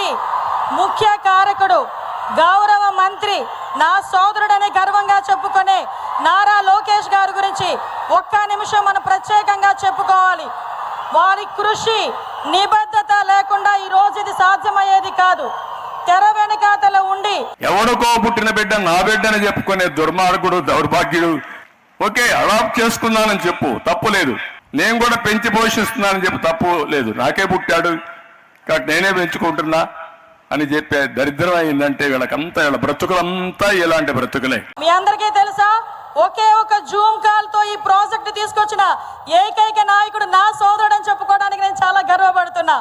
దీనికి ముఖ్య కారకుడు గౌరవ మంత్రి, నా సోదరుడని గర్వంగా చెప్పుకునే నారా లోకేష్ గారి గురించి ఒక్క నిమిషం మనం ప్రత్యేకంగా చెప్పుకోవాలి. వారి కృషి నిబద్ధత లేకుండా ఈ రోజు ఇది సాధ్యమయ్యేది కాదు. తెర వెనకాతల ఉండి ఎవరికో పుట్టిన బిడ్డ నా బిడ్డని చెప్పుకునే దుర్మార్గుడు, దౌర్భాగ్యుడు. ఓకే, అడాప్ట్ చేసుకున్నానని చెప్పు, తప్పు లేదు. నేను కూడా పెంచి పోషిస్తున్నానని చెప్పు, తప్పు లేదు. నాకే పుట్టాడు కాబట్టి నేనే పెంచుకుంటున్నా అని చెప్పే దరిద్రం అయిందంటే వీళ్ళకంతా, వీళ్ళ బ్రతుకులంతా ఇలాంటి బ్రతుకులే. మీ అందరికీ తెలుసా, ఒకే ఒక జూమ్ కాల్ తో ఈ ప్రాజెక్ట్ తీసుకొచ్చిన ఏకైక నాయకుడు నా సోదరుడు అని చెప్పుకోవడానికి నేను చాలా గర్వపడుతున్నా.